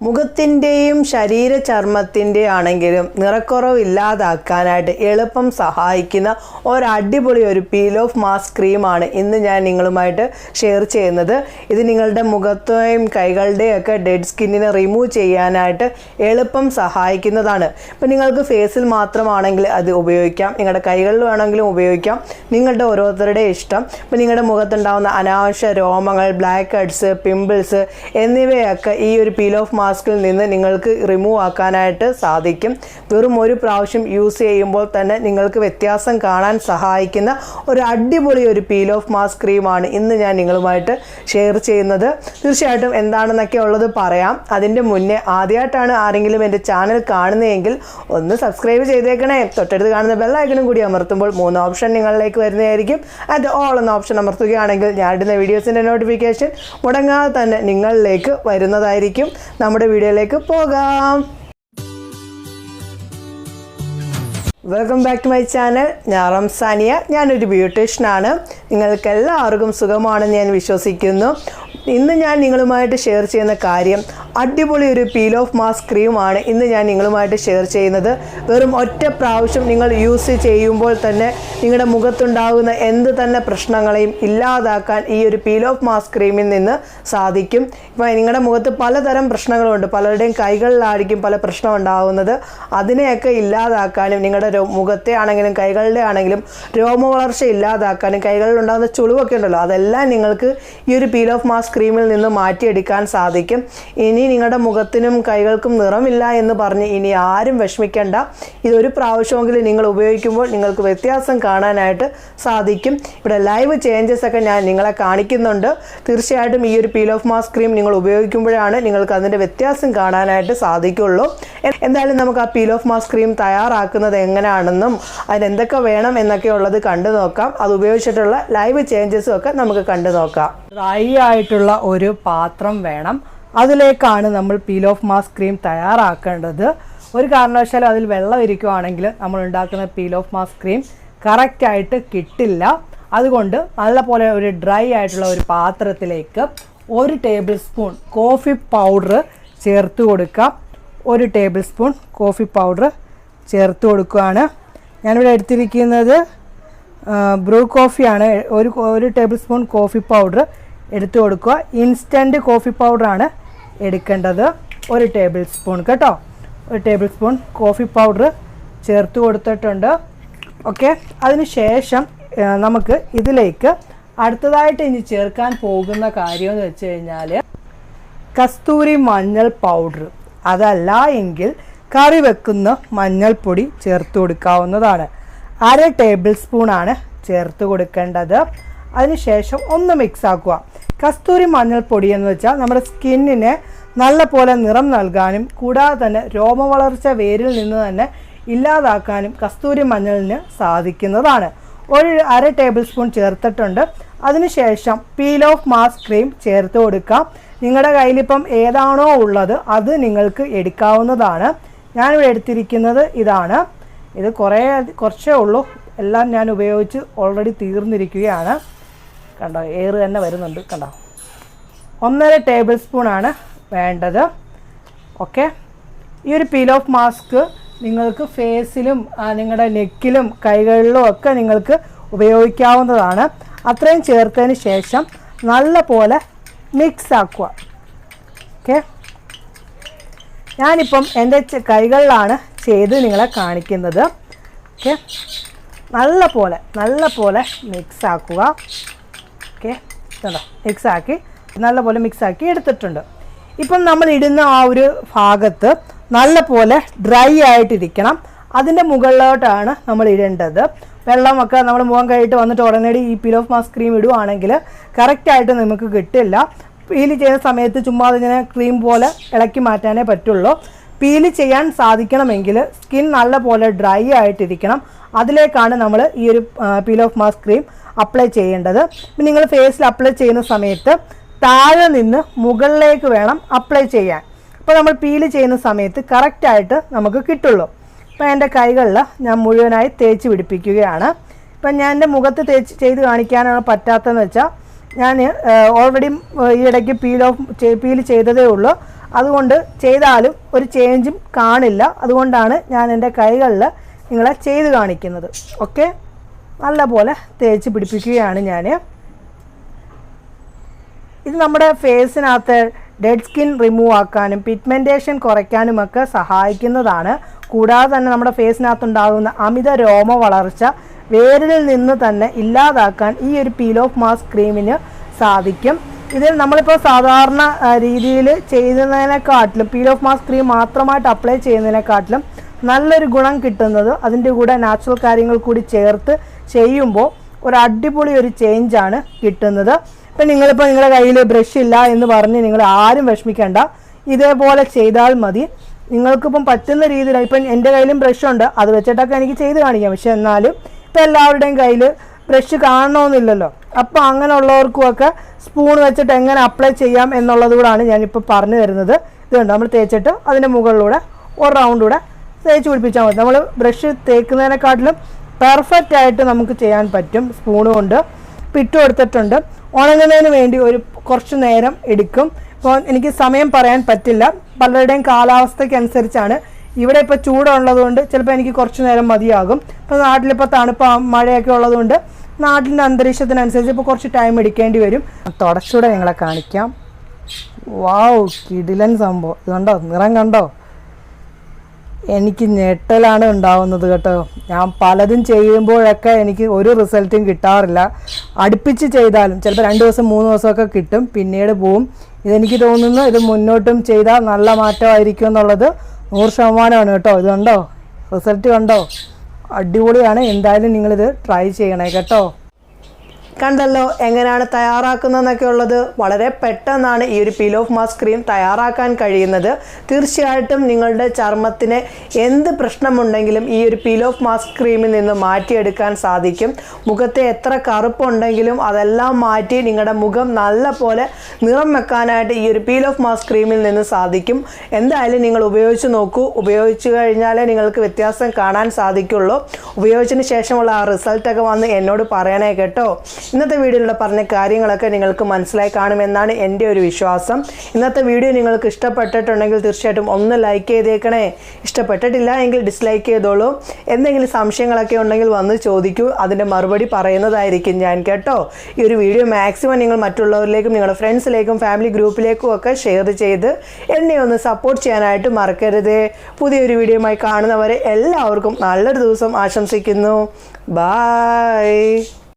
മുഖത്തിൻ്റെയും ശരീര ചർമ്മത്തിൻ്റെയാണെങ്കിലും നിറക്കുറവില്ലാതാക്കാനായിട്ട് എളുപ്പം സഹായിക്കുന്ന ഒരടിപൊളി പീൽ ഓഫ് മാസ്ക് ക്രീമാണ് ഇന്ന് ഞാൻ നിങ്ങളുമായിട്ട് ഷെയർ ചെയ്യുന്നത്. ഇത് നിങ്ങളുടെ മുഖത്തെയും കൈകളുടെയും ഒക്കെ ഡെഡ് സ്കിന്നിനെ റിമൂവ് ചെയ്യാനായിട്ട് എളുപ്പം സഹായിക്കുന്നതാണ്. ഇപ്പം നിങ്ങൾക്ക് ഫേസിൽ മാത്രമാണെങ്കിൽ അത് ഉപയോഗിക്കാം, നിങ്ങളുടെ കൈകളിൽ വേണമെങ്കിലും ഉപയോഗിക്കാം, നിങ്ങളുടെ ഓരോരുത്തരുടെ ഇഷ്ടം. ഇപ്പം നിങ്ങളുടെ മുഖത്തുണ്ടാകുന്ന അനാവശ്യ രോമങ്ങൾ, ബ്ലാക്ക് ഹെഡ്സ്, പിമ്പിൾസ് എന്നിവയൊക്കെ ഈ പീൽ ഓഫ് മാസ്കിൽ നിന്ന് നിങ്ങൾക്ക് റിമൂവ് ആക്കാനായിട്ട് സാധിക്കും. വെറും ഒരു പ്രാവശ്യം യൂസ് ചെയ്യുമ്പോൾ തന്നെ നിങ്ങൾക്ക് വ്യത്യാസം കാണാൻ സഹായിക്കുന്ന ഒരു അടിപൊളി പീൽ ഓഫ് മാസ്ക് ക്രീമാണ് ഇന്ന് ഞാൻ നിങ്ങളുമായിട്ട് ഷെയർ ചെയ്യുന്നത്. തീർച്ചയായിട്ടും എന്താണെന്നൊക്കെ ഉള്ളത് പറയാം. അതിൻ്റെ മുന്നേ ആദ്യമായിട്ടാണ് ആരെങ്കിലും എൻ്റെ ചാനൽ കാണുന്നതെങ്കിൽ ഒന്ന് സബ്സ്ക്രൈബ് ചെയ്തേക്കണേ. തൊട്ടടുത്ത് കാണുന്ന ബെല്ലൈക്കണും കൂടി അമർത്തുമ്പോൾ 3 ഓപ്ഷൻ നിങ്ങളിലേക്ക് വരുന്നതായിരിക്കും. അത് ഓൾ എന്ന ഓപ്ഷൻ അമർത്തുകയാണെങ്കിൽ ഞാൻ ഇടുന്ന വീഡിയോസിൻ്റെ നോട്ടിഫിക്കേഷൻ മുടങ്ങാതെ തന്നെ നിങ്ങളിലേക്ക് വരുന്നതായിരിക്കും. നമ്മുടെ വീഡിയോയിലേക്ക് പോകാം. Welcome back to my channel. ഞാൻ റംസാനിയ. ഞാനൊരു ബ്യൂട്ടീഷ്യനാണ്. നിങ്ങൾക്ക് എല്ലാവർക്കും സുഖമാണെന്ന് ഞാൻ വിശ്വസിക്കുന്നു. ഇന്ന് ഞാൻ നിങ്ങളുമായിട്ട് ഷെയർ ചെയ്യുന്ന കാര്യം അടിപൊളി പീൽ ഓഫ് മാസ്ക് ക്രീമാണ് ഇന്ന് ഞാൻ നിങ്ങളുമായിട്ട് ഷെയർ ചെയ്യുന്നത്. വെറും ഒറ്റ പ്രാവശ്യം നിങ്ങൾ യൂസ് ചെയ്യുമ്പോൾ തന്നെ നിങ്ങളുടെ മുഖത്തുണ്ടാകുന്ന എന്ത് തന്നെ പ്രശ്നങ്ങളെയും ഇല്ലാതാക്കാൻ ഈ പീൽ ഓഫ് മാസ്ക് ക്രീമിൽ നിന്ന് സാധിക്കും. ഇപ്പോൾ നിങ്ങളുടെ മുഖത്ത് പലതരം പ്രശ്നങ്ങളുണ്ട്. പലരുടെയും കൈകളിലായിരിക്കും പല പ്രശ്നം ഉണ്ടാകുന്നത്. അതിനെയൊക്കെ ഇല്ലാതാക്കാനും നിങ്ങളുടെ മുഖത്തെ ആണെങ്കിലും കൈകളുടെ ആണെങ്കിലും രോമവളർച്ച ഇല്ലാതാക്കാനും കൈകളിലുണ്ടാകുന്ന ചുളിവൊക്കെ ഉണ്ടല്ലോ, അതെല്ലാം നിങ്ങൾക്ക് ഈ പീൽ ഓഫ് മാസ്ക് ക്രീമിൽ നിന്ന് മാറ്റിയെടുക്കാൻ സാധിക്കും. ഇനി നിങ്ങളുടെ മുഖത്തിനും കൈകൾക്കും നിറമില്ല എന്ന് പറഞ്ഞ് ഇനി ആരും വിഷമിക്കേണ്ട. ഇതൊരു പ്രാവശ്യമെങ്കിലും നിങ്ങൾ ഉപയോഗിക്കുമ്പോൾ നിങ്ങൾക്ക് വ്യത്യാസം കാണാനായിട്ട് സാധിക്കും. ഇവിടെ ലൈവ് ചേഞ്ചസ് ഒക്കെ ഞാൻ നിങ്ങളെ കാണിക്കുന്നുണ്ട്. തീർച്ചയായിട്ടും ഈ പീൽ ഓഫ് മാസ്ക് ക്രീം നിങ്ങൾ ഉപയോഗിക്കുമ്പോഴാണ് നിങ്ങൾക്ക് അതിൻ്റെ വ്യത്യാസം കാണാനായിട്ട് സാധിക്കുള്ളൂ. എന്തായാലും നമുക്ക് ആ പീൽ ഓഫ് മാസ്ക് ക്രീം തയ്യാറാക്കുന്നത് എങ്ങനെയാണെന്നും അതിനെന്തൊക്കെ വേണം എന്നൊക്കെ ഉള്ളത് കണ്ടു നോക്കാം. അത് ഉപയോഗിച്ചിട്ടുള്ള ലൈവ് ചേഞ്ചസും ഒക്കെ നമുക്ക് കണ്ടു നോക്കാം. ഡ്രൈ ആയിട്ടുള്ള ഒരു പാത്രം വേണം. അതിലേക്കാണ് നമ്മൾ പീൽ ഓഫ് മാസ്ക് ക്രീം തയ്യാറാക്കേണ്ടത്. ഒരു കാരണവശാലും അതിൽ വെള്ളം ഇരിക്കുകയാണെങ്കിൽ നമ്മൾ ഉണ്ടാക്കുന്ന പീൽ ഓഫ് മാസ്ക് ക്രീം കറക്റ്റായിട്ട് കിട്ടില്ല. അതുകൊണ്ട് നല്ലപോലെ ഡ്രൈ ആയിട്ടുള്ള ഒരു പാത്രത്തിലേക്ക് 1 ടേബിൾ സ്പൂൺ കോഫി പൗഡർ ചേർത്ത് കൊടുക്കാം. 1 ടേബിൾ സ്പൂൺ കോഫി പൗഡർ ചേർത്ത് കൊടുക്കുകയാണ്. ഞാനിവിടെ എടുത്തിരിക്കുന്നത് ബ്രൂ കോഫിയാണ്. ഒരു ടേബിൾ സ്പൂൺ കോഫി പൗഡർ എടുത്തു കൊടുക്കുക. ഇൻസ്റ്റൻറ്റ് കോഫി പൗഡറാണ് എടുക്കേണ്ടത്. 1 ടേബിൾ സ്പൂൺ കേട്ടോ. 1 ടേബിൾ സ്പൂൺ കോഫി പൗഡർ ചേർത്ത് കൊടുത്തിട്ടുണ്ട്. ഓക്കെ, അതിന് ശേഷം നമുക്ക് ഇതിലേക്ക് അടുത്തതായിട്ട് ഇനി ചേർക്കാൻ പോകുന്ന കാര്യം എന്ന് വെച്ച് കഴിഞ്ഞാൽ കസ്തൂരി മഞ്ഞൾ പൗഡർ. അതല്ല എങ്കിൽ കറി വെക്കുന്ന മഞ്ഞൾപ്പൊടി ചേർത്ത് കൊടുക്കാവുന്നതാണ്. 1/2 ടേബിൾ സ്പൂണാണ് ചേർത്ത് കൊടുക്കേണ്ടത്. അതിനുശേഷം ഒന്ന് മിക്സ് ആക്കുക. കസ്തൂരി മഞ്ഞൾപ്പൊടി എന്ന് വെച്ചാൽ നമ്മുടെ സ്കിന്നിനെ നല്ല പോലെ നിറം നൽകാനും കൂടാതെ തന്നെ രോമവളർച്ച വേരിൽ നിന്ന് തന്നെ ഇല്ലാതാക്കാനും കസ്തൂരി മഞ്ഞളിന് സാധിക്കുന്നതാണ്. 1/2 ടേബിൾ സ്പൂൺ ചേർത്തിട്ടുണ്ട്. അതിനുശേഷം പീൽ ഓഫ് മാസ്ക് ക്രീം ചേർത്ത് കൊടുക്കാം. നിങ്ങളുടെ കയ്യിലിപ്പം ഏതാണോ ഉള്ളത് അത് നിങ്ങൾക്ക് എടുക്കാവുന്നതാണ്. ഞാനിവിടെ എടുത്തിരിക്കുന്നത് ഇതാണ്. ഇത് കുറച്ചേ ഉള്ളൂ. എല്ലാം ഞാൻ ഉപയോഗിച്ച് ഓൾറെഡി തീർന്നിരിക്കുകയാണ്. കണ്ടോ, എയർ തന്നെ വരുന്നുണ്ട്. കണ്ടോ, 1/2 ടേബിൾ സ്പൂണാണ് വേണ്ടത്. ഓക്കെ, ഈ പീൽ ഓഫ് മാസ്ക് നിങ്ങൾക്ക് ഫേസിലും നിങ്ങളുടെ നെക്കിലും കൈകളിലും ഒക്കെ നിങ്ങൾക്ക് ഉപയോഗിക്കാവുന്നതാണ്. അത്രയും ചേർത്തതിന് ശേഷം നല്ല പോലെ മിക്സ് ആക്കുക. ഓക്കെ, ഞാനിപ്പം എൻ്റെ കൈകളിലാണ് ചെയ്ത് നിങ്ങളെ കാണിക്കുന്നത്. ഓക്കെ, നല്ല പോലെ മിക്സ് ആക്കുക. ഓക്കെ, മിക്സാക്കി നല്ലപോലെ മിക്സാക്കി എടുത്തിട്ടുണ്ട്. ഇപ്പം നമ്മൾ ഇടുന്ന ആ ഭാഗത്ത് നല്ല പോലെ ഡ്രൈ ആയിട്ടിരിക്കണം. അതിൻ്റെ മുകളിലോട്ടാണ് നമ്മൾ ഇടേണ്ടത്. വെള്ളമൊക്കെ നമ്മൾ മുഖം കഴിയിട്ട് വന്നിട്ട് ഉടനടി ഈ പീൽ ഓഫ് മാസ്ക് ക്രീം ഇടുവാണെങ്കിൽ കറക്റ്റായിട്ട് നമുക്ക് കിട്ടില്ല. പീൽ ചെയ്യുന്ന സമയത്ത് ചുമ്മാ അതിങ്ങനെ ക്രീം പോലെ ഇളക്കി മാറ്റാനേ പറ്റുള്ളൂ. പീല് ചെയ്യാൻ സാധിക്കണമെങ്കിൽ സ്കിൻ നല്ല പോലെ ഡ്രൈ ആയിട്ടിരിക്കണം. അതിലേക്കാണ് നമ്മൾ ഈ peel off mask cream apply ചെയ്യേണ്ടത്. നിങ്ങൾ ഫേസിൽ അപ്ലൈ ചെയ്യുന്ന സമയത്ത് താഴെ നിന്ന് മുകളിലേക്ക് വേണം അപ്ലൈ ചെയ്യാൻ. അപ്പോൾ നമ്മൾ പീല് ചെയ്യുന്ന സമയത്ത് കറക്റ്റായിട്ട് നമുക്ക് കിട്ടുള്ളൂ. അപ്പോൾ എൻ്റെ കൈകളിൽ ഞാൻ മുഴുവനായി തേച്ച് പിടിപ്പിക്കുകയാണ്. ഇപ്പം ഞാൻ എൻ്റെ മുഖത്ത് ചെയ്ത് കാണിക്കാനാണ് പറ്റാത്തതെന്ന് വെച്ചാൽ ഞാൻ ഓൾറെഡി ഈ ഇടയ്ക്ക് പീൽ ചെയ്തതേ ഉള്ളൂ. അതുകൊണ്ട് ചെയ്താലും ഒരു ചേഞ്ചും കാണില്ല. അതുകൊണ്ടാണ് ഞാൻ എൻ്റെ കൈകളിൽ നിങ്ങളെ ചെയ്ത് കാണിക്കുന്നത്. ഓക്കെ, നല്ലപോലെ തേച്ച് പിടിപ്പിക്കുകയാണ് ഞാൻ. ഇത് നമ്മുടെ ഫേസിനകത്ത് ഡെഡ് സ്കിൻ റിമൂവ് ആക്കാനും പിഗ്മെൻറ്റേഷൻ കുറയ്ക്കാനുമൊക്കെ സഹായിക്കുന്നതാണ്. കൂടാതെ തന്നെ നമ്മുടെ ഫേസിനകത്തുണ്ടാകുന്ന അമിത രോമ വളർച്ച വേരിൽ നിന്ന് തന്നെ ഇല്ലാതാക്കാൻ ഈ ഒരു പീൽ ഓഫ് മാസ്ക് ക്രീമിന് സാധിക്കും. ഇതിൽ നമ്മളിപ്പോൾ സാധാരണ രീതിയിൽ ചെയ്യുന്നതിനെക്കാട്ടിലും പീൽ ഓഫ് മാസ്ക് ക്രീം മാത്രമായിട്ട് അപ്ലൈ ചെയ്യുന്നതിനെക്കാട്ടിലും നല്ലൊരു ഗുണം കിട്ടുന്നത് അതിൻ്റെ കൂടെ നാച്ചുറൽ കാര്യങ്ങൾ കൂടി ചേർത്ത് ചെയ്യുമ്പോൾ ഒരു അടിപൊളി ഒരു ചേഞ്ചാണ് കിട്ടുന്നത്. ഇപ്പം നിങ്ങളിപ്പോൾ നിങ്ങളുടെ കയ്യിൽ ബ്രഷ് ഇല്ല എന്ന് പറഞ്ഞ് നിങ്ങൾ ആരും വിഷമിക്കേണ്ട, ഇതേപോലെ ചെയ്താൽ മതി. നിങ്ങൾക്കിപ്പം പറ്റുന്ന രീതിയിൽ, ഇപ്പം എൻ്റെ കയ്യിലും ബ്രഷുണ്ട്, അത് വെച്ചിട്ടൊക്കെ എനിക്ക് ചെയ്ത് കാണിക്കാം. പക്ഷെ എന്നാലും ഇപ്പം എല്ലാവരുടെയും കയ്യിൽ ബ്രഷ് കാണണമെന്നില്ലല്ലോ. അപ്പോൾ അങ്ങനെയുള്ളവർക്കുമൊക്കെ സ്പൂൺ വെച്ചിട്ട് എങ്ങനെ അപ്ലൈ ചെയ്യാം എന്നുള്ളത് കൂടാണ് ഞാനിപ്പോൾ പറഞ്ഞു തരുന്നത്. ഇതുണ്ട്, നമ്മൾ തേച്ചിട്ട് അതിൻ്റെ മുകളിലൂടെ ഒരു റൗണ്ട് കൂടെ തേച്ച് പിടിപ്പിച്ചാൽ മതി. നമ്മൾ ബ്രഷ് തേക്കുന്നതിനെക്കാട്ടിലും പെർഫെക്റ്റ് ആയിട്ട് നമുക്ക് ചെയ്യാൻ പറ്റും സ്പൂൺ കൊണ്ട്. പിಟ್ಟು എടുത്തിട്ടുണ്ട്. ഉണങ്ങുന്നതിന് വേണ്ടി കുറച്ച് നേരം എടുക്കും. ഇപ്പോൾ എനിക്ക് സമയം പറയാൻ പറ്റില്ല, പലരുടെയും കാലാവസ്ഥയ്ക്ക് അനുസരിച്ചാണ്. ഇവിടെ ഇപ്പോൾ ചൂടുള്ളതുകൊണ്ട് ചിലപ്പോൾ എനിക്ക് കുറച്ച് നേരം മതിയാകും. ഇപ്പോൾ നാട്ടിലിപ്പോൾ തണുപ്പ് മഴയൊക്കെ ഉള്ളതുകൊണ്ട് നാട്ടിൻ്റെ അന്തരീക്ഷത്തിനനുസരിച്ച് ഇപ്പോൾ കുറച്ച് ടൈം എടുക്കേണ്ടി വരും. തുടച്ചൂടെ നിങ്ങളെ കാണിക്കാം. വാവ്, കിടിലൻ സംഭവം. ഇത് കണ്ടോ, നിറം കണ്ടോ? എനിക്ക് ഞെട്ടലാണ് ഉണ്ടാവുന്നത് കേട്ടോ. ഞാൻ പലതും ചെയ്യുമ്പോഴൊക്കെ എനിക്ക് ഒരു റിസൾട്ടും കിട്ടാറില്ല. അടുപ്പിച്ച് ചെയ്താലും ചിലപ്പോൾ 2 ദിവസം 3 ദിവസമൊക്കെ കിട്ടും, പിന്നീട് പോവും. ഇതെനിക്ക് തോന്നുന്നു ഇത് മുന്നോട്ടും ചെയ്താൽ നല്ല മാറ്റമായിരിക്കും എന്നുള്ളത് 100% കേട്ടോ. ഇത് കണ്ടോ, റിസൾട്ട് കണ്ടോ? അടിപൊളിയാണ്. എന്തായാലും നിങ്ങളിത് ട്രൈ ചെയ്യണേ കേട്ടോ. കണ്ടല്ലോ എങ്ങനെയാണ് തയ്യാറാക്കുന്നതെന്നൊക്കെ ഉള്ളത്. വളരെ പെട്ടെന്നാണ് ഈ ഒരു പീൽ ഓഫ് മാസ്ക് ക്രീം തയ്യാറാക്കാൻ കഴിയുന്നത്. തീർച്ചയായിട്ടും നിങ്ങളുടെ ചർമ്മത്തിന് എന്ത് പ്രശ്നമുണ്ടെങ്കിലും ഈ ഒരു പീൽ ഓഫ് മാസ്ക് ക്രീമിൽ നിന്ന് മാറ്റിയെടുക്കാൻ സാധിക്കും. മുഖത്തെ എത്ര കറുപ്പുണ്ടെങ്കിലും അതെല്ലാം മാറ്റി നിങ്ങളുടെ മുഖം നല്ല പോലെ നിറം വെക്കാനായിട്ട് ഈ ഒരു പീൽ ഓഫ് മാസ്ക് ക്രീമിൽ നിന്ന് സാധിക്കും. എന്തായാലും നിങ്ങൾ ഉപയോഗിച്ച് നോക്കൂ. ഉപയോഗിച്ച് കഴിഞ്ഞാലേ നിങ്ങൾക്ക് വ്യത്യാസം കാണാൻ സാധിക്കുള്ളൂ. ഉപയോഗിച്ചതിന് ശേഷമുള്ള ആ റിസൾട്ടൊക്കെ വന്ന് എന്നോട് പറയണേ കേട്ടോ. ഇന്നത്തെ വീഡിയോയിലൂടെ പറഞ്ഞ കാര്യങ്ങളൊക്കെ നിങ്ങൾക്ക് മനസ്സിലായി കാണുമെന്നാണ് എൻ്റെ ഒരു വിശ്വാസം. ഇന്നത്തെ വീഡിയോ നിങ്ങൾക്ക് ഇഷ്ടപ്പെട്ടിട്ടുണ്ടെങ്കിൽ തീർച്ചയായിട്ടും ഒന്ന് ലൈക്ക് ചെയ്തേക്കണേ. ഇഷ്ടപ്പെട്ടിട്ടില്ല എങ്കിൽ ഡിസ്ലൈക്ക് ചെയ്തോളൂ. എന്തെങ്കിലും സംശയങ്ങളൊക്കെ ഉണ്ടെങ്കിൽ വന്ന് ചോദിക്കൂ, അതിൻ്റെ മറുപടി പറയുന്നതായിരിക്കും ഞാൻ കേട്ടോ. ഈ ഒരു വീഡിയോ മാക്സിമം നിങ്ങൾ മറ്റുള്ളവരിലേക്കും നിങ്ങളുടെ ഫ്രണ്ട്സിലേക്കും ഫാമിലി ഗ്രൂപ്പിലേക്കും ഒക്കെ ഷെയർ ചെയ്ത് എന്നെ ഒന്ന് സപ്പോർട്ട് ചെയ്യാനായിട്ട് മറക്കരുത്. പുതിയൊരു വീഡിയോയുമായി കാണുന്നവരെ എല്ലാവർക്കും നല്ലൊരു ദിവസം ആശംസിക്കുന്നു. ബൈ.